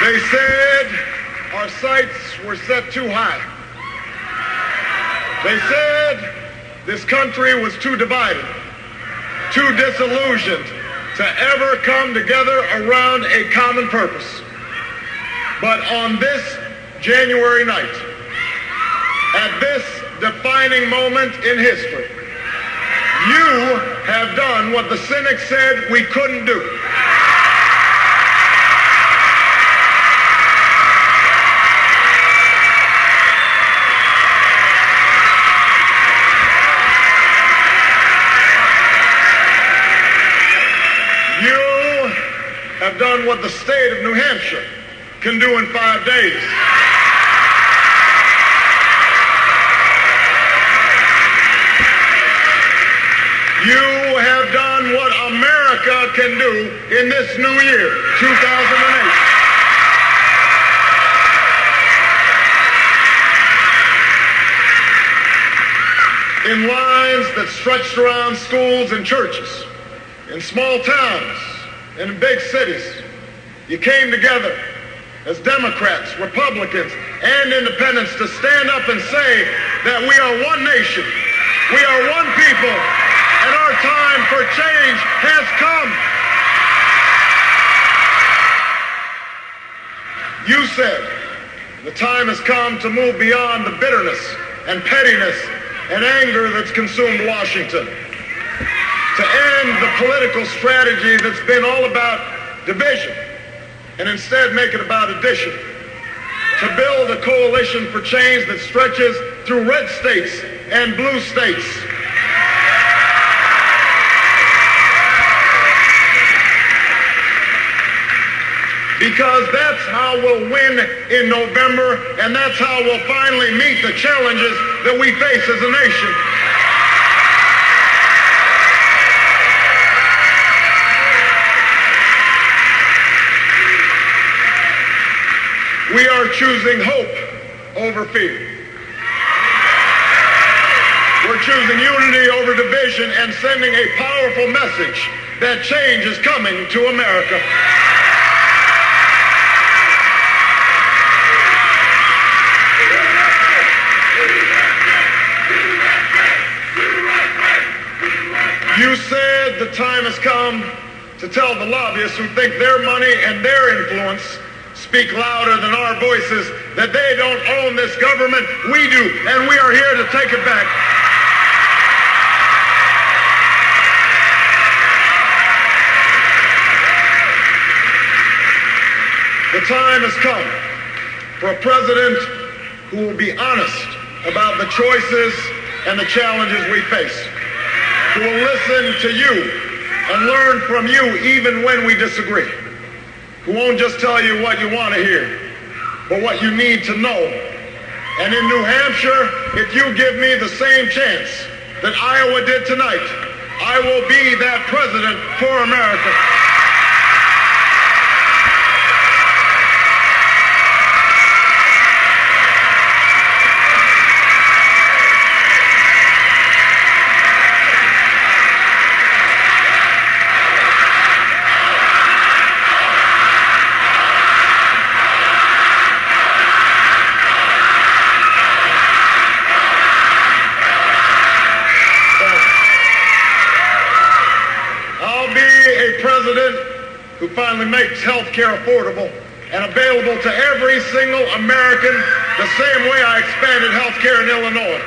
They said our sights were set too high. They said this country was too divided, too disillusioned to ever come together around a common purpose. But on this January night, at this defining moment in history, you have done what the cynics said we couldn't do. Have done what the state of New Hampshire can do in 5 days. You have done what America can do in this new year, 2008. In lines that stretched around schools and churches, in small towns, and in big cities, you came together as Democrats, Republicans, and independents to stand up and say that we are one nation, we are one people, and our time for change has come. You said the time has come to move beyond the bitterness and pettiness and anger that's consumed Washington, to end the political strategy that's been all about division and instead make it about addition, to build a coalition for change that stretches through red states and blue states. Because that's how we'll win in November, and that's how we'll finally meet the challenges that we face as a nation. We are choosing hope over fear. We're choosing unity over division and sending a powerful message that change is coming to America. You said the time has come to tell the lobbyists who think their money and their influence speak louder than our voices that they don't own this government. We do, and we are here to take it back. The time has come for a president who will be honest about the choices and the challenges we face, who will listen to you and learn from you even when we disagree, who won't just tell you what you want to hear, but what you need to know. And in New Hampshire, if you give me the same chance that Iowa did tonight, I will be that president for America. Who finally makes health care affordable and available to every single American the same way I expanded health care in Illinois,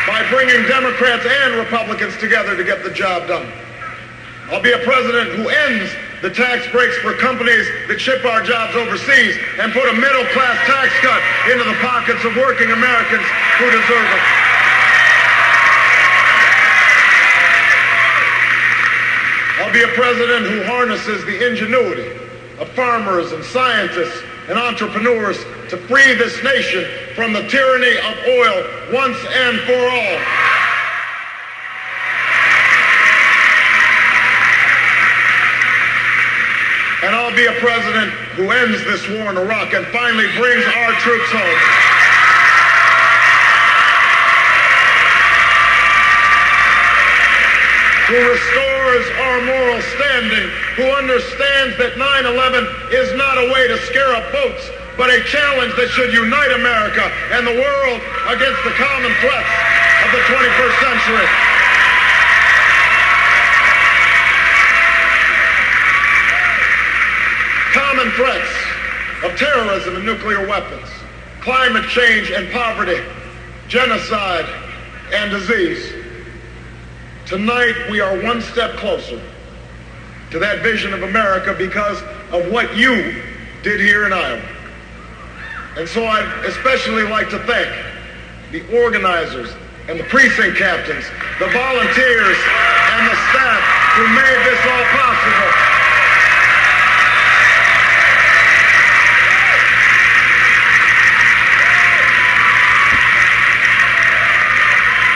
by bringing Democrats and Republicans together to get the job done. I'll be a president who ends the tax breaks for companies that ship our jobs overseas and put a middle-class tax cut into the pockets of working Americans who deserve it. I'll be a president who harnesses the ingenuity of farmers and scientists and entrepreneurs to free this nation from the tyranny of oil once and for all. And I'll be a president who ends this war in Iraq and finally brings our troops home. To restore restores our moral standing, who understands that 9/11 is not a way to scare up votes, but a challenge that should unite America and the world against the common threats of the 21st century. Common threats of terrorism and nuclear weapons, climate change and poverty, genocide and disease. Tonight, we are one step closer to that vision of America because of what you did here in Iowa. And so I'd especially like to thank the organizers and the precinct captains, the volunteers and the staff who made this all possible.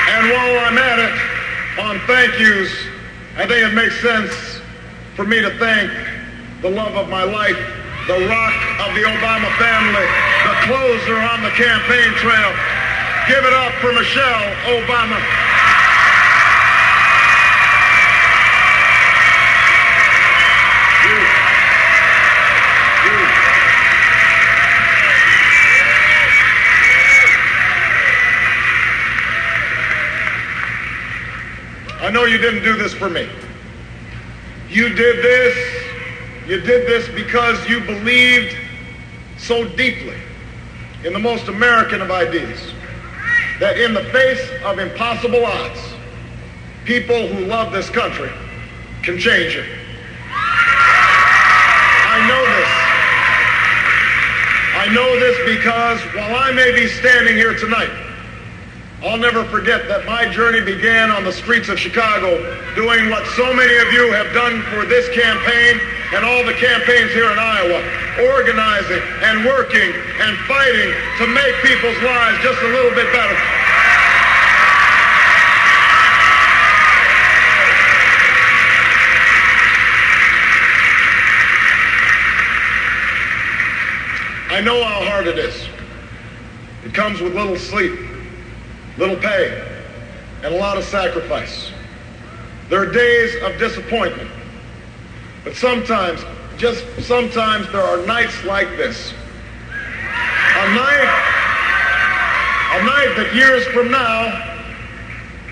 And while I'm at it, on thank yous, I think it makes sense for me to thank the love of my life, the rock of the Obama family, the closer on the campaign trail. Give it up for Michelle Obama. I know you didn't do this for me. You did this because you believed so deeply in the most American of ideas, that in the face of impossible odds, people who love this country can change it. I know this because while I may be standing here tonight, I'll never forget that my journey began on the streets of Chicago doing what so many of you have done for this campaign and all the campaigns here in Iowa, organizing and working and fighting to make people's lives just a little bit better. I know how hard it is. It comes with little sleep, little pay, and a lot of sacrifice. There are days of disappointment, but sometimes, just sometimes, there are nights like this. A night that years from now,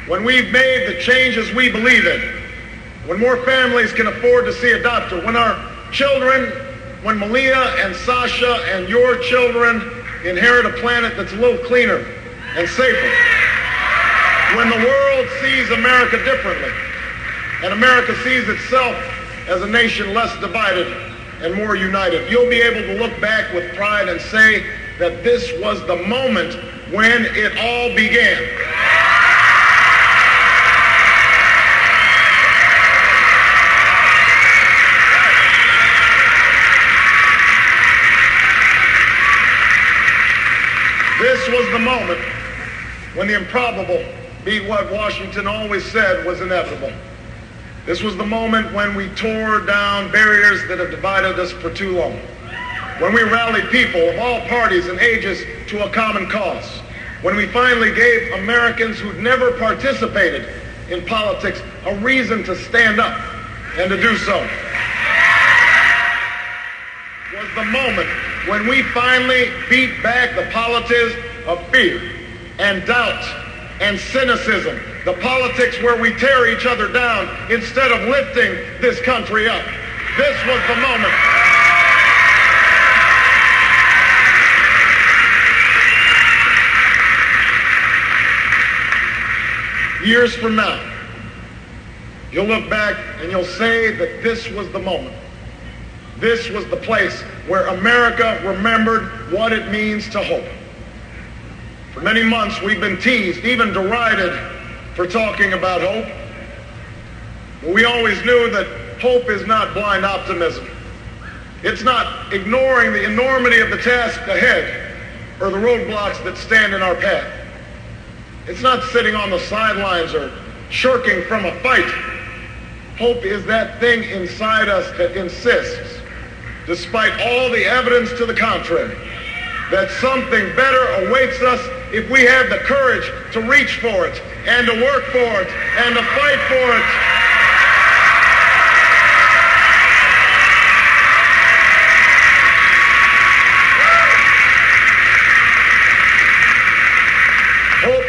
when we've made the changes we believe in, when more families can afford to see a doctor, when our children, when Malia and Sasha and your children inherit a planet that's a little cleaner and safer, when the world sees America differently, and America sees itself as a nation less divided and more united, you'll be able to look back with pride and say that this was the moment when it all began. This was the moment when the improbable beat what Washington always said was inevitable. This was the moment when we tore down barriers that have divided us for too long. When we rallied people of all parties and ages to a common cause. When we finally gave Americans who'd never participated in politics a reason to stand up and to do so. It was the moment when we finally beat back the politics of fear and doubt and cynicism, the politics where we tear each other down instead of lifting this country up. This was the moment. Years from now, you'll look back and you'll say that this was the moment. This was the place where America remembered what it means to hope. For many months, we've been teased, even derided, for talking about hope. We always knew that hope is not blind optimism. It's not ignoring the enormity of the task ahead or the roadblocks that stand in our path. It's not sitting on the sidelines or shirking from a fight. Hope is that thing inside us that insists, despite all the evidence to the contrary, that something better awaits us if we have the courage to reach for it and to work for it and to fight for it.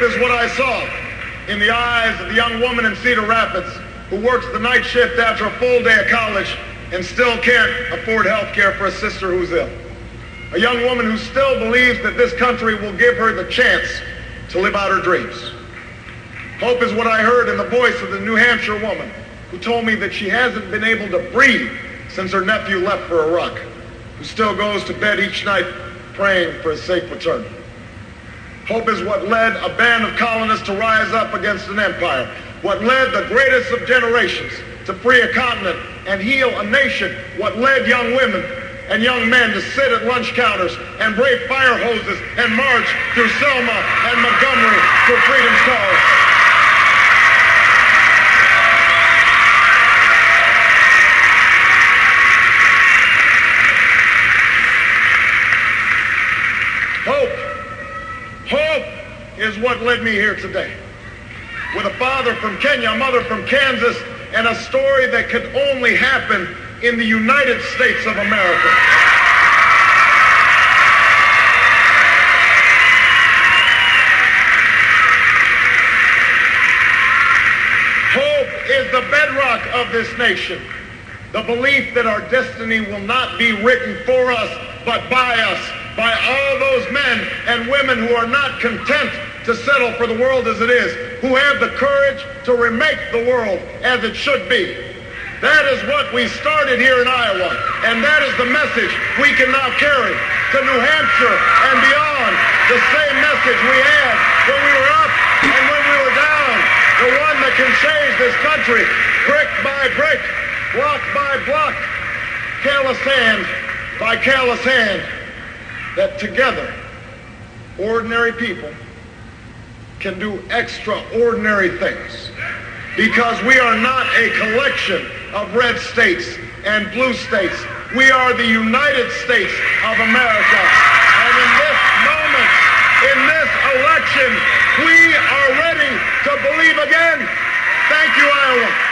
is what I saw in the eyes of the young woman in Cedar Rapids who works the night shift after a full day of college and still can't afford health care for a sister who's ill. A young woman who still believes that this country will give her the chance to live out her dreams. Hope is what I heard in the voice of the New Hampshire woman who told me that she hasn't been able to breathe since her nephew left for Iraq, who still goes to bed each night praying for a safe return. Hope is what led a band of colonists to rise up against an empire, what led the greatest of generations to free a continent and heal a nation, what led young women and young men to sit at lunch counters and brave fire hoses and march through Selma and Montgomery for freedom's cause. Hope is what led me here today. With a father from Kenya, a mother from Kansas, and a story that could only happen in the United States of America. Hope is the bedrock of this nation. The belief that our destiny will not be written for us, but by us, by all those men and women who are not content to settle for the world as it is, who have the courage to remake the world as it should be. That is what we started here in Iowa, and that is the message we can now carry to New Hampshire and beyond. The same message we had when we were up and when we were down. The one that can change this country brick by brick, block by block, careless hand by careless hand. That together, ordinary people can do extraordinary things, because we are not a collection of red states and blue states. We are the United States of America. And in this moment, in this election, we are ready to believe again. Thank you, Iowa.